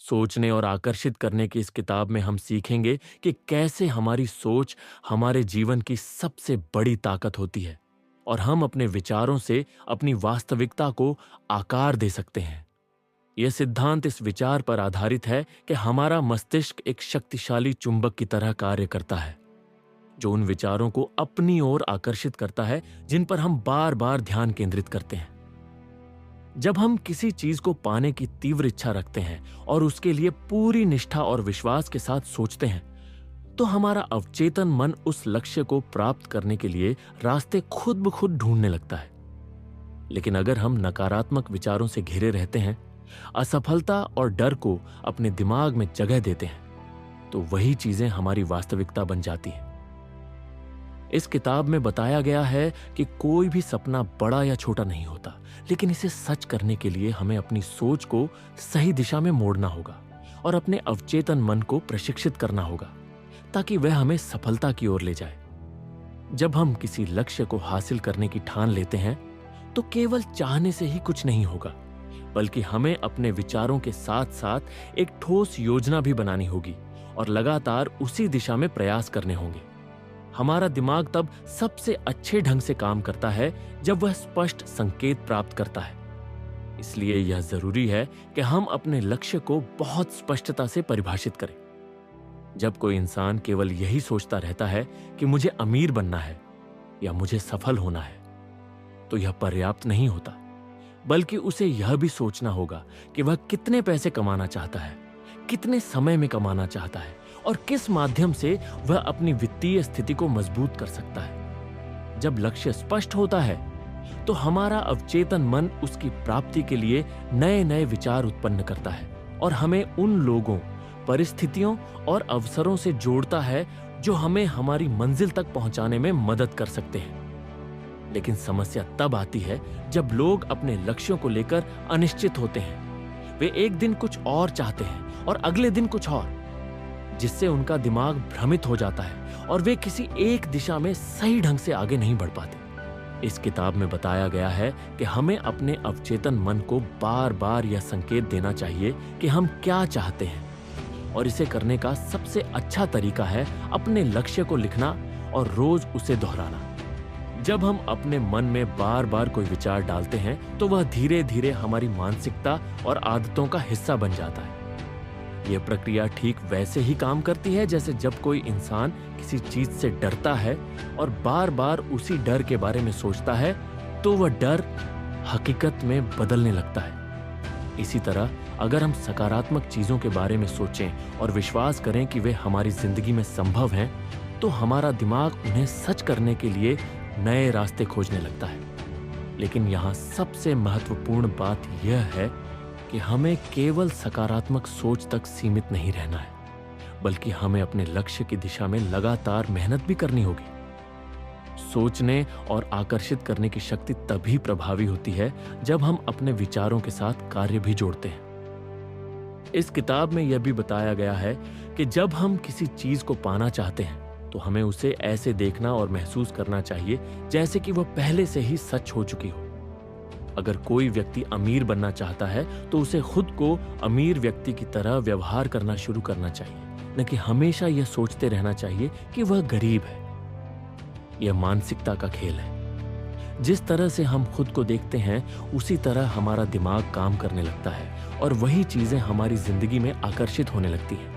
सोचने और आकर्षित करने की इस किताब में हम सीखेंगे कि कैसे हमारी सोच हमारे जीवन की सबसे बड़ी ताकत होती है और हम अपने विचारों से अपनी वास्तविकता को आकार दे सकते हैं। यह सिद्धांत इस विचार पर आधारित है कि हमारा मस्तिष्क एक शक्तिशाली चुंबक की तरह कार्य करता है, जो उन विचारों को अपनी ओर आकर्षित करता है जिन पर हम बार बार ध्यान केंद्रित करते हैं। जब हम किसी चीज को पाने की तीव्र इच्छा रखते हैं और उसके लिए पूरी निष्ठा और विश्वास के साथ सोचते हैं, तो हमारा अवचेतन मन उस लक्ष्य को प्राप्त करने के लिए रास्ते खुद ब खुद ढूंढने लगता है। लेकिन अगर हम नकारात्मक विचारों से घिरे रहते हैं, असफलता और डर को अपने दिमाग में जगह देते हैं, तो वही चीजें हमारी वास्तविकता बन जाती हैं। इस किताब में बताया गया है कि कोई भी सपना बड़ा या छोटा नहीं होता, लेकिन इसे सच करने के लिए हमें अपनी सोच को सही दिशा में मोड़ना होगा और अपने अवचेतन मन को प्रशिक्षित करना होगा ताकि वह हमें सफलता की ओर ले जाए। जब हम किसी लक्ष्य को हासिल करने की ठान लेते हैं, तो केवल चाहने से ही कुछ नहीं होगा, बल्कि हमें अपने विचारों के साथ साथ एक ठोस योजना भी बनानी होगी और लगातार उसी दिशा में प्रयास करने होंगे। हमारा दिमाग तब सबसे अच्छे ढंग से काम करता है जब वह स्पष्ट संकेत प्राप्त करता है। इसलिए यह जरूरी है कि हम अपने लक्ष्य को बहुत स्पष्टता से परिभाषित करें। जब कोई इंसान केवल यही सोचता रहता है कि मुझे अमीर बनना है या मुझे सफल होना है, तो यह पर्याप्त नहीं होता, बल्कि उसे यह भी सोचना होगा कि वह कितने पैसे कमाना चाहता है, कितने समय में कमाना चाहता है और किस माध्यम से वह अपनी वित्तीय स्थिति को मजबूत कर सकता है। जब लक्ष्य स्पष्ट होता है, तो हमारा अवचेतन मन उसकी प्राप्ति के लिए नए नए विचार उत्पन्न करता है और हमें उन लोगों, परिस्थितियों और अवसरों से जोड़ता है जो हमें हमारी मंजिल तक पहुंचाने में मदद कर सकते हैं। लेकिन समस्या तब आती है जब लोग अपने लक्ष्यों को लेकर अनिश्चित होते हैं। वे एक दिन कुछ और चाहते हैं और अगले दिन कुछ और, जिससे उनका दिमाग भ्रमित हो जाता है और वे किसी एक दिशा में सही ढंग से आगे नहीं बढ़ पाते। इस किताब में बताया गया है कि हमें अपने अवचेतन मन को बार बार यह संकेत देना चाहिए कि हम क्या चाहते हैं, और इसे करने का सबसे अच्छा तरीका है अपने लक्ष्य को लिखना और रोज उसे दोहराना। जब हम अपने मन में बार बार कोई विचार डालते हैं, तो वह धीरे धीरे हमारी मानसिकता और आदतों का हिस्सा बन जाता है। यह प्रक्रिया ठीक वैसे ही काम करती है जैसे जब कोई इंसान किसी चीज से डरता है और बार बार उसी डर के बारे में सोचता है, तो वह डर हकीकत में बदलने लगता है। इसी तरह अगर हम सकारात्मक चीजों के बारे में सोचें और विश्वास करें कि वे हमारी जिंदगी में संभव हैं, तो हमारा दिमाग उन्हें सच करने के लिए नए रास्ते खोजने लगता है। लेकिन यहाँ सबसे महत्वपूर्ण बात यह है कि हमें केवल सकारात्मक सोच तक सीमित नहीं रहना है, बल्कि हमें अपने लक्ष्य की दिशा में लगातार मेहनत भी करनी होगी। सोचने और आकर्षित करने की शक्ति तभी प्रभावी होती है जब हम अपने विचारों के साथ कार्य भी जोड़ते हैं। इस किताब में यह भी बताया गया है कि जब हम किसी चीज को पाना चाहते हैं, तो हमें उसे ऐसे देखना और महसूस करना चाहिए जैसे कि वह पहले से ही सच हो चुकी हो। अगर कोई व्यक्ति अमीर बनना चाहता है, तो उसे खुद को अमीर व्यक्ति की तरह व्यवहार करना शुरू करना चाहिए, न कि हमेशा यह सोचते रहना चाहिए कि वह गरीब है। यह मानसिकता का खेल है। जिस तरह से हम खुद को देखते हैं, उसी तरह हमारा दिमाग काम करने लगता है और वही चीजें हमारी जिंदगी में आकर्षित होने लगती हैं।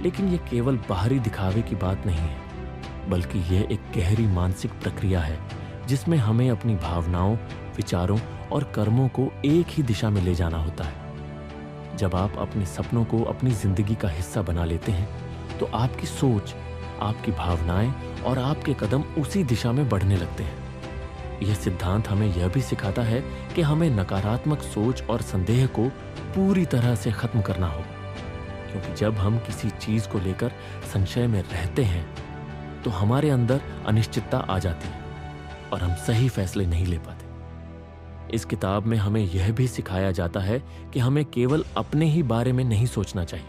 लेकिन यह केवल बाहरी दिखावे की बात नहीं है, बल्कि यह एक गहरी मानसिक प्रक्रिया है जिसमें हमें अपनी भावनाओं, विचारों और कर्मों को एक ही दिशा में ले जाना होता है। जब आप अपने सपनों को अपनी जिंदगी का हिस्सा बना लेते हैं, तो आपकी सोच, आपकी भावनाएं और आपके कदम उसी दिशा में बढ़ने लगते हैं। यह सिद्धांत हमें यह भी सिखाता है कि हमें नकारात्मक सोच और संदेह को पूरी तरह से खत्म करना होगा, क्योंकि जब हम किसी चीज को लेकर संशय में रहते हैं, तो हमारे अंदर अनिश्चितता आ जाती है और हम सही फैसले नहीं ले पाते। इस किताब में हमें यह भी सिखाया जाता है कि हमें केवल अपने ही बारे में नहीं सोचना चाहिए,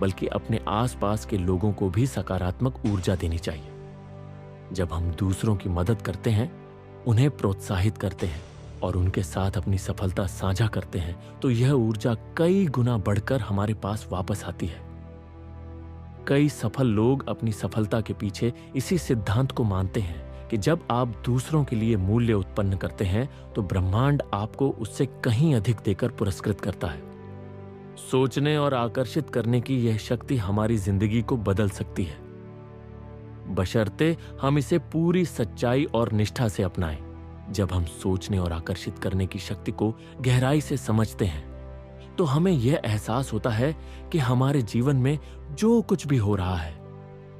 बल्कि अपने आसपास के लोगों को भी सकारात्मक ऊर्जा देनी चाहिए। जब हम दूसरों की मदद करते हैं, उन्हें प्रोत्साहित करते हैं और उनके साथ अपनी सफलता साझा करते हैं तो यह ऊर्जा कई गुना बढ़कर हमारे पास वापस आती है। कई सफल लोग अपनी सफलता के पीछे इसी सिद्धांत को मानते हैं कि जब आप दूसरों के लिए मूल्य उत्पन्न करते हैं तो ब्रह्मांड आपको उससे कहीं अधिक देकर पुरस्कृत करता है। सोचने और आकर्षित करने की यह शक्ति हमारी जिंदगी को बदल सकती है, बशर्ते हम इसे पूरी सच्चाई और निष्ठा से अपनाएं। जब हम सोचने और आकर्षित करने की शक्ति को गहराई से समझते हैं तो हमें यह एहसास होता है कि हमारे जीवन में जो कुछ भी हो रहा है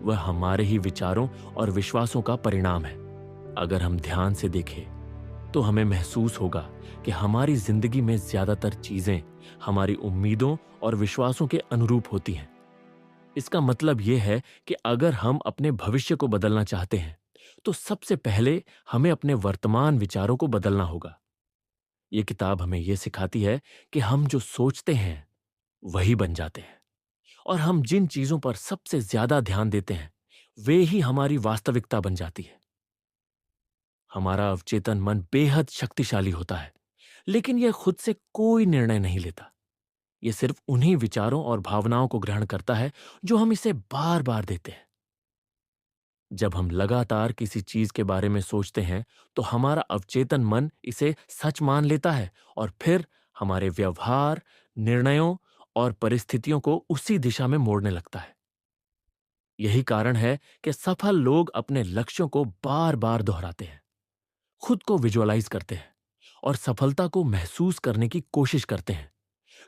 वह हमारे ही विचारों और विश्वासों का परिणाम है। अगर हम ध्यान से देखें तो हमें महसूस होगा कि हमारी जिंदगी में ज्यादातर चीजें हमारी उम्मीदों और विश्वासों के अनुरूप होती हैं। इसका मतलब यह है कि अगर हम अपने भविष्य को बदलना चाहते हैं तो सबसे पहले हमें अपने वर्तमान विचारों को बदलना होगा। यह किताब हमें यह सिखाती है कि हम जो सोचते हैं वही बन जाते हैं, और हम जिन चीजों पर सबसे ज्यादा ध्यान देते हैं वे ही हमारी वास्तविकता बन जाती है। हमारा अवचेतन मन बेहद शक्तिशाली होता है, लेकिन यह खुद से कोई निर्णय नहीं लेता। यह सिर्फ उन्हीं विचारों और भावनाओं को ग्रहण करता है जो हम इसे बार बार देते हैं। जब हम लगातार किसी चीज के बारे में सोचते हैं तो हमारा अवचेतन मन इसे सच मान लेता है और फिर हमारे व्यवहार, निर्णयों और परिस्थितियों को उसी दिशा में मोड़ने लगता है। यही कारण है कि सफल लोग अपने लक्ष्यों को बार बार दोहराते हैं, खुद को विजुअलाइज करते हैं और सफलता को महसूस करने की कोशिश करते हैं,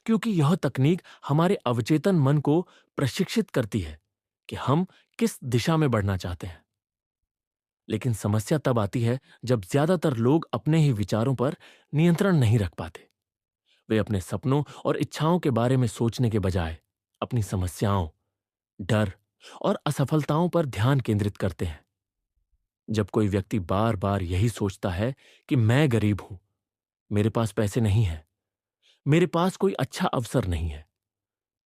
क्योंकि यह तकनीक हमारे अवचेतन मन को प्रशिक्षित करती है कि हम किस दिशा में बढ़ना चाहते हैं। लेकिन समस्या तब आती है जब ज्यादातर लोग अपने ही विचारों पर नियंत्रण नहीं रख पाते। वे अपने सपनों और इच्छाओं के बारे में सोचने के बजाय अपनी समस्याओं, डर और असफलताओं पर ध्यान केंद्रित करते हैं। जब कोई व्यक्ति बार बार यही सोचता है कि मैं गरीब हूं, मेरे पास पैसे नहीं हैं, मेरे पास कोई अच्छा अवसर नहीं है,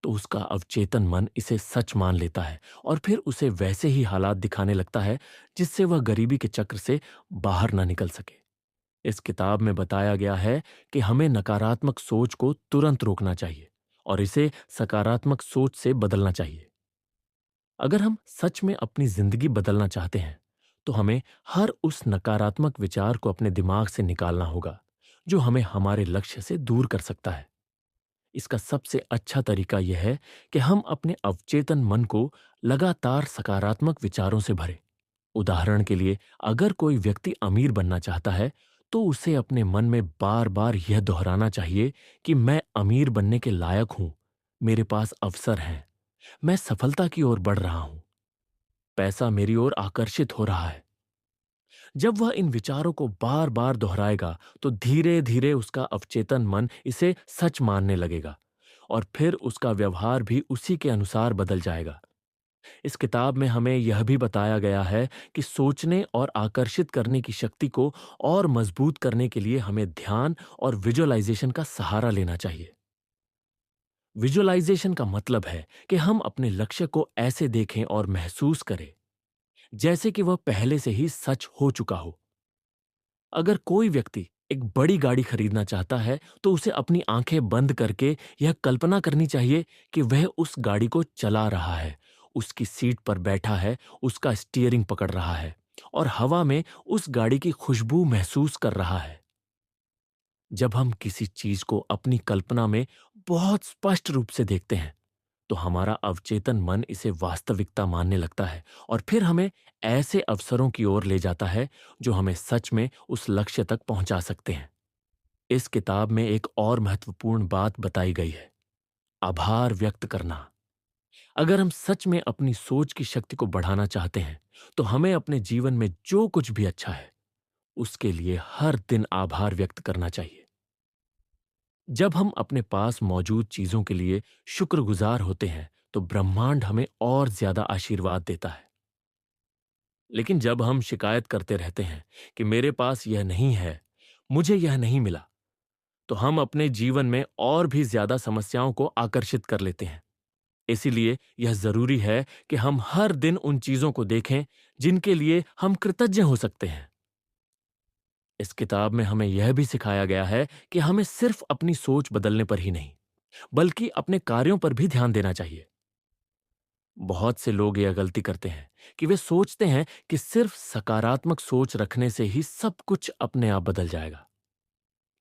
तो उसका अवचेतन मन इसे सच मान लेता है और फिर उसे वैसे ही हालात दिखाने लगता है जिससे वह गरीबी के चक्र से बाहर ना निकल सके। इस किताब में बताया गया है कि हमें नकारात्मक सोच को तुरंत रोकना चाहिए और इसे सकारात्मक सोच से बदलना चाहिए। अगर हम सच में अपनी जिंदगी बदलना चाहते हैं तो हमें हर उस नकारात्मक विचार को अपने दिमाग से निकालना होगा जो हमें हमारे लक्ष्य से दूर कर सकता है। इसका सबसे अच्छा तरीका यह है कि हम अपने अवचेतन मन को लगातार सकारात्मक विचारों से भरें। उदाहरण के लिए, अगर कोई व्यक्ति अमीर बनना चाहता है तो उसे अपने मन में बार बार यह दोहराना चाहिए कि मैं अमीर बनने के लायक हूं, मेरे पास अवसर हैं, मैं सफलता की ओर बढ़ रहा हूं, पैसा मेरी ओर आकर्षित हो रहा है। जब वह इन विचारों को बार बार दोहराएगा तो धीरे धीरे उसका अवचेतन मन इसे सच मानने लगेगा और फिर उसका व्यवहार भी उसी के अनुसार बदल जाएगा। इस किताब में हमें यह भी बताया गया है कि सोचने और आकर्षित करने की शक्ति को और मजबूत करने के लिए हमें ध्यान और विजुअलाइजेशन का सहारा लेना चाहिए। विजुअलाइजेशन का मतलब है कि हम अपने लक्ष्य को ऐसे देखें और महसूस करें जैसे कि वह पहले से ही सच हो चुका हो। अगर कोई व्यक्ति एक बड़ी गाड़ी खरीदना चाहता है तो उसे अपनी आंखें बंद करके यह कल्पना करनी चाहिए कि वह उस गाड़ी को चला रहा है, उसकी सीट पर बैठा है, उसका स्टीयरिंग पकड़ रहा है और हवा में उस गाड़ी की खुशबू महसूस कर रहा है। जब हम किसी चीज को अपनी कल्पना में बहुत स्पष्ट रूप से देखते हैं तो हमारा अवचेतन मन इसे वास्तविकता मानने लगता है और फिर हमें ऐसे अवसरों की ओर ले जाता है जो हमें सच में उस लक्ष्य तक पहुंचा सकते हैं। इस किताब में एक और महत्वपूर्ण बात बताई गई है, आभार व्यक्त करना। अगर हम सच में अपनी सोच की शक्ति को बढ़ाना चाहते हैं तो हमें अपने जीवन में जो कुछ भी अच्छा है उसके लिए हर दिन आभार व्यक्त करना चाहिए। जब हम अपने पास मौजूद चीजों के लिए शुक्रगुजार होते हैं तो ब्रह्मांड हमें और ज्यादा आशीर्वाद देता है। लेकिन जब हम शिकायत करते रहते हैं कि मेरे पास यह नहीं है, मुझे यह नहीं मिला, तो हम अपने जीवन में और भी ज्यादा समस्याओं को आकर्षित कर लेते हैं। इसीलिए यह जरूरी है कि हम हर दिन उन चीजों को देखें जिनके लिए हम कृतज्ञ हो सकते हैं। इस किताब में हमें यह भी सिखाया गया है कि हमें सिर्फ अपनी सोच बदलने पर ही नहीं, बल्कि अपने कार्यों पर भी ध्यान देना चाहिए। बहुत से लोग यह गलती करते हैं कि वे सोचते हैं कि सिर्फ सकारात्मक सोच रखने से ही सब कुछ अपने आप बदल जाएगा।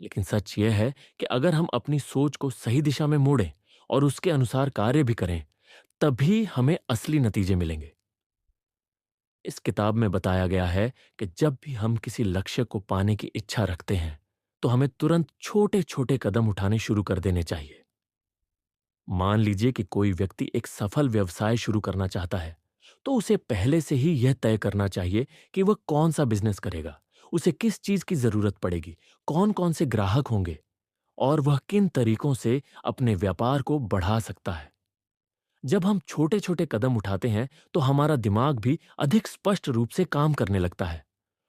लेकिन सच यह है कि अगर हम अपनी सोच को सही दिशा में मोड़ें और उसके अनुसार कार्य भी करें, तभी हमें असली नतीजे मिलेंगे। इस किताब में बताया गया है कि जब भी हम किसी लक्ष्य को पाने की इच्छा रखते हैं, तो हमें तुरंत छोटे छोटे कदम उठाने शुरू कर देने चाहिए। मान लीजिए कि कोई व्यक्ति एक सफल व्यवसाय शुरू करना चाहता है, तो उसे पहले से ही यह तय करना चाहिए कि वह कौन सा बिजनेस करेगा, उसे किस चीज की जरूरत पड़ेगी, कौन कौन से ग्राहक होंगे और वह किन तरीकों से अपने व्यापार को बढ़ा सकता है। जब हम छोटे छोटे कदम उठाते हैं, तो हमारा दिमाग भी अधिक स्पष्ट रूप से काम करने लगता है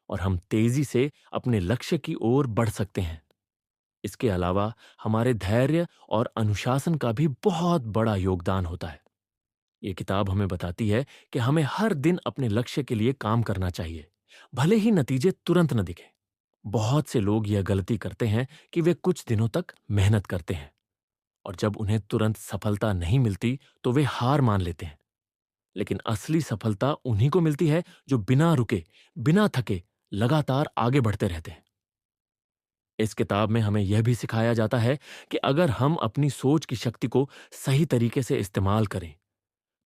और हम तेजी से अपने लक्ष्य की ओर बढ़ सकते हैं। इसके अलावा हमारे धैर्य और अनुशासन का भी बहुत बड़ा योगदान होता है। ये किताब हमें बताती है कि हमें हर दिन अपने लक्ष्य के लिए काम करना चाहिए, भले ही नतीजे तुरंत न दिखें। बहुत से लोग यह गलती करते हैं कि वे कुछ दिनों तक मेहनत करते हैं और जब उन्हें तुरंत सफलता नहीं मिलती, तो वे हार मान लेते हैं। लेकिन असली सफलता उन्हीं को मिलती है जो बिना रुके, बिना थके, लगातार आगे बढ़ते रहते हैं। इस किताब में हमें यह भी सिखाया जाता है कि अगर हम अपनी सोच की शक्ति को सही तरीके से इस्तेमाल करें,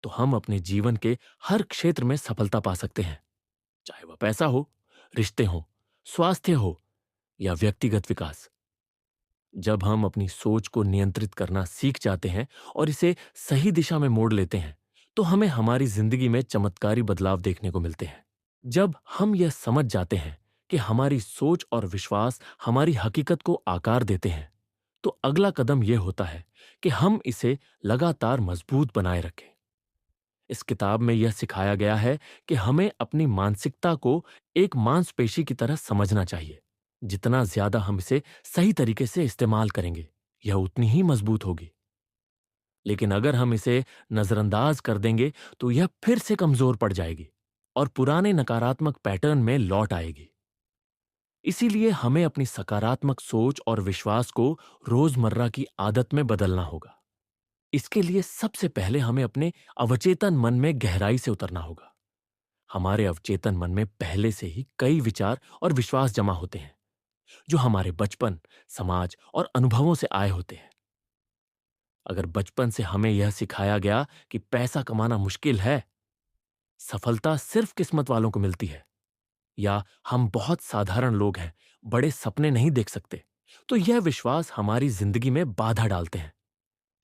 तो हम अपने जीवन के हर क्षेत्र में सफलता पा सकते हैं, चाहे वह पैसा हो, रिश्ते हो, स्वास्थ्य हो या व्यक्तिगत विकास। जब हम अपनी सोच को नियंत्रित करना सीख जाते हैं और इसे सही दिशा में मोड़ लेते हैं, तो हमें हमारी जिंदगी में चमत्कारी बदलाव देखने को मिलते हैं। जब हम यह समझ जाते हैं कि हमारी सोच और विश्वास हमारी हकीकत को आकार देते हैं, तो अगला कदम यह होता है कि हम इसे लगातार मजबूत बनाए रखें। इस किताब में यह सिखाया गया है कि हमें अपनी मानसिकता को एक मांसपेशी की तरह समझना चाहिए। जितना ज्यादा हम इसे सही तरीके से इस्तेमाल करेंगे, यह उतनी ही मजबूत होगी। लेकिन अगर हम इसे नजरअंदाज कर देंगे, तो यह फिर से कमजोर पड़ जाएगी और पुराने नकारात्मक पैटर्न में लौट आएगी। इसीलिए हमें अपनी सकारात्मक सोच और विश्वास को रोजमर्रा की आदत में बदलना होगा। इसके लिए सबसे पहले हमें अपने अवचेतन मन में गहराई से उतरना होगा। हमारे अवचेतन मन में पहले से ही कई विचार और विश्वास जमा होते हैं, जो हमारे बचपन, समाज और अनुभवों से आए होते हैं। अगर बचपन से हमें यह सिखाया गया कि पैसा कमाना मुश्किल है, सफलता सिर्फ किस्मत वालों को मिलती है, या हम बहुत साधारण लोग हैं, बड़े सपने नहीं देख सकते, तो यह विश्वास हमारी जिंदगी में बाधा डालते हैं।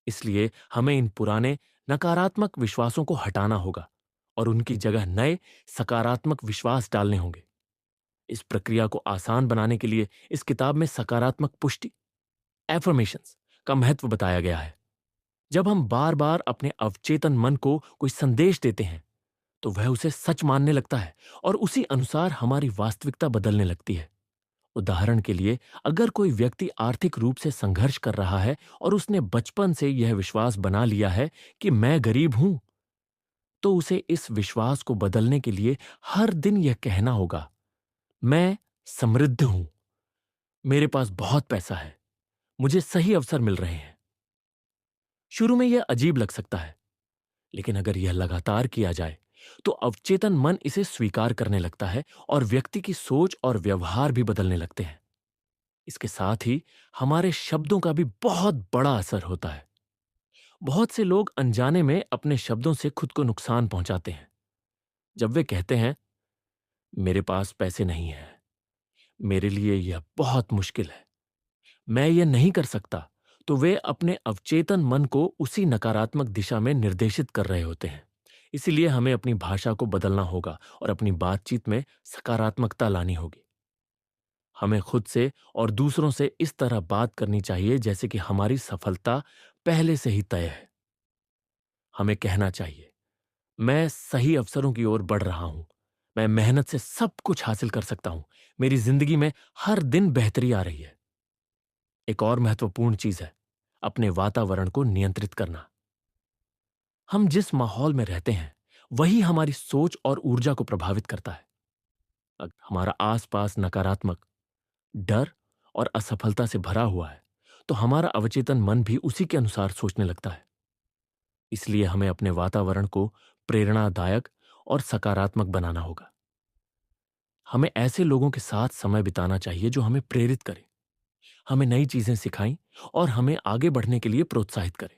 इसलिए हमें इन पुराने नकारात्मक विश्वासों को हटाना होगा और उनकी जगह नए सकारात्मक विश्वास डालने होंगे। इस प्रक्रिया को आसान बनाने के लिए इस किताब में सकारात्मक पुष्टि, एफर्मेशंस का महत्व बताया गया है। जब हम बार बार अपने अवचेतन मन को कोई संदेश देते हैं, तो वह उसे सच मानने लगता है और उसी अनुसार हमारी वास्तविकता बदलने लगती है। उदाहरण के लिए, अगर कोई व्यक्ति आर्थिक रूप से संघर्ष कर रहा है और उसने बचपन से यह विश्वास बना लिया है कि मैं गरीब हूं, तो उसे इस विश्वास को बदलने के लिए हर दिन यह कहना होगा, मैं समृद्ध हूं, मेरे पास बहुत पैसा है, मुझे सही अवसर मिल रहे हैं। शुरू में यह अजीब लग सकता है, लेकिन अगर यह लगातार किया जाए, तो अवचेतन मन इसे स्वीकार करने लगता है और व्यक्ति की सोच और व्यवहार भी बदलने लगते हैं। इसके साथ ही हमारे शब्दों का भी बहुत बड़ा असर होता है। बहुत से लोग अनजाने में अपने शब्दों से खुद को नुकसान पहुंचाते हैं। जब वे कहते हैं, मेरे पास पैसे नहीं है, मेरे लिए यह बहुत मुश्किल है, मैं यह नहीं कर सकता, तो वे अपने अवचेतन मन को उसी नकारात्मक दिशा में निर्देशित कर रहे होते हैं। इसीलिए हमें अपनी भाषा को बदलना होगा और अपनी बातचीत में सकारात्मकता लानी होगी। हमें खुद से और दूसरों से इस तरह बात करनी चाहिए जैसे कि हमारी सफलता पहले से ही तय है। हमें कहना चाहिए, मैं सही अवसरों की ओर बढ़ रहा हूं, मैं मेहनत से सब कुछ हासिल कर सकता हूं, मेरी जिंदगी में हर दिन बेहतरी आ रही है। एक और महत्वपूर्ण चीज है अपने वातावरण को नियंत्रित करना। हम जिस माहौल में रहते हैं, वही हमारी सोच और ऊर्जा को प्रभावित करता है। अगर हमारा आसपास नकारात्मक, डर और असफलता से भरा हुआ है, तो हमारा अवचेतन मन भी उसी के अनुसार सोचने लगता है। इसलिए हमें अपने वातावरण को प्रेरणादायक और सकारात्मक बनाना होगा। हमें ऐसे लोगों के साथ समय बिताना चाहिए जो हमें प्रेरित करें, हमें नई चीजें सिखाएं और हमें आगे बढ़ने के लिए प्रोत्साहित करें।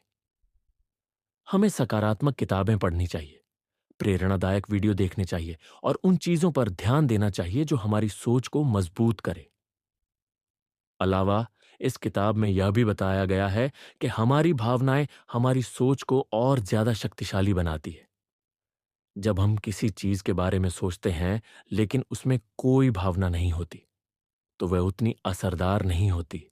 हमें सकारात्मक किताबें पढ़नी चाहिए, प्रेरणादायक वीडियो देखने चाहिए और उन चीजों पर ध्यान देना चाहिए जो हमारी सोच को मजबूत करे। अलावा इस किताब में यह भी बताया गया है कि हमारी भावनाएं हमारी सोच को और ज्यादा शक्तिशाली बनाती है। जब हम किसी चीज के बारे में सोचते हैं लेकिन उसमें कोई भावना नहीं होती, तो वह उतनी असरदार नहीं होती।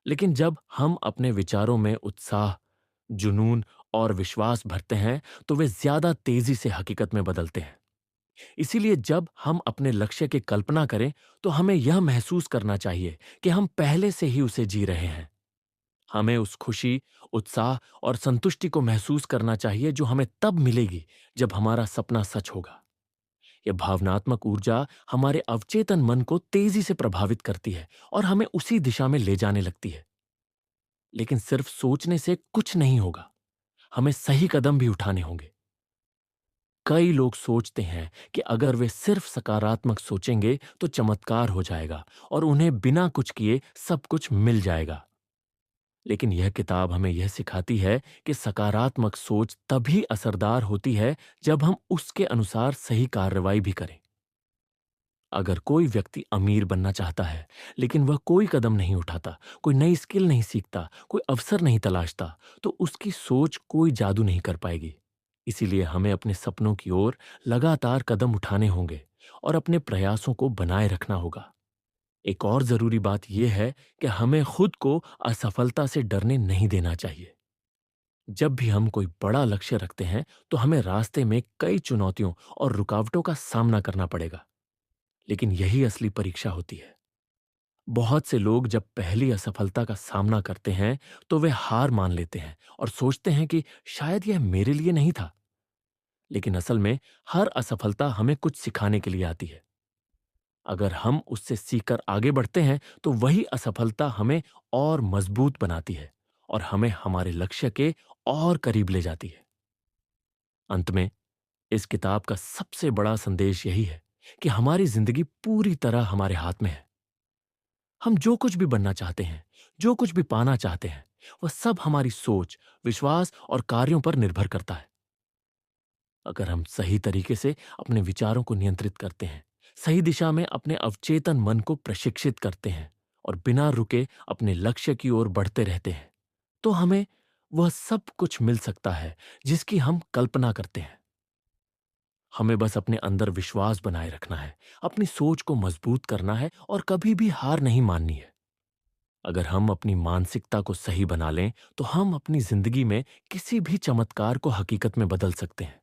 लेकिन जब हम अपने विचारों में उत्साह, जुनून और विश्वास भरते हैं, तो वे ज्यादा तेजी से हकीकत में बदलते हैं। इसीलिए जब हम अपने लक्ष्य की कल्पना करें, तो हमें यह महसूस करना चाहिए कि हम पहले से ही उसे जी रहे हैं। हमें उस खुशी, उत्साह और संतुष्टि को महसूस करना चाहिए जो हमें तब मिलेगी जब हमारा सपना सच होगा। यह भावनात्मक ऊर्जा हमारे अवचेतन मन को तेजी से प्रभावित करती है और हमें उसी दिशा में ले जाने लगती है। लेकिन सिर्फ सोचने से कुछ नहीं होगा, हमें सही कदम भी उठाने होंगे। कई लोग सोचते हैं कि अगर वे सिर्फ सकारात्मक सोचेंगे तो चमत्कार हो जाएगा और उन्हें बिना कुछ किए सब कुछ मिल जाएगा। लेकिन यह किताब हमें यह सिखाती है कि सकारात्मक सोच तभी असरदार होती है जब हम उसके अनुसार सही कार्रवाई भी करें। अगर कोई व्यक्ति अमीर बनना चाहता है लेकिन वह कोई कदम नहीं उठाता, कोई नई स्किल नहीं सीखता, कोई अवसर नहीं तलाशता, तो उसकी सोच कोई जादू नहीं कर पाएगी। इसीलिए हमें अपने सपनों की ओर लगातार कदम उठाने होंगे और अपने प्रयासों को बनाए रखना होगा। एक और जरूरी बात यह है कि हमें खुद को असफलता से डरने नहीं देना चाहिए। जब भी हम कोई बड़ा लक्ष्य रखते हैं, तो हमें रास्ते में कई चुनौतियों और रुकावटों का सामना करना पड़ेगा। लेकिन यही असली परीक्षा होती है। बहुत से लोग जब पहली असफलता का सामना करते हैं, तो वे हार मान लेते हैं और सोचते हैं कि शायद यह मेरे लिए नहीं था। लेकिन असल में हर असफलता हमें कुछ सिखाने के लिए आती है। अगर हम उससे सीखकर आगे बढ़ते हैं, तो वही असफलता हमें और मजबूत बनाती है और हमें हमारे लक्ष्य के और करीब ले जाती है। अंत में इस किताब का सबसे बड़ा संदेश यही है कि हमारी जिंदगी पूरी तरह हमारे हाथ में है। हम जो कुछ भी बनना चाहते हैं, जो कुछ भी पाना चाहते हैं, वह सब हमारी सोच, विश्वास और कार्यों पर निर्भर करता है। अगर हम सही तरीके से अपने विचारों को नियंत्रित करते हैं, सही दिशा में अपने अवचेतन मन को प्रशिक्षित करते हैं और बिना रुके अपने लक्ष्य की ओर बढ़ते रहते हैं, तो हमें वह सब कुछ मिल सकता है जिसकी हम कल्पना करते हैं। हमें बस अपने अंदर विश्वास बनाए रखना है, अपनी सोच को मजबूत करना है और कभी भी हार नहीं माननी है। अगर हम अपनी मानसिकता को सही बना लें, तो हम अपनी जिंदगी में किसी भी चमत्कार को हकीकत में बदल सकते हैं।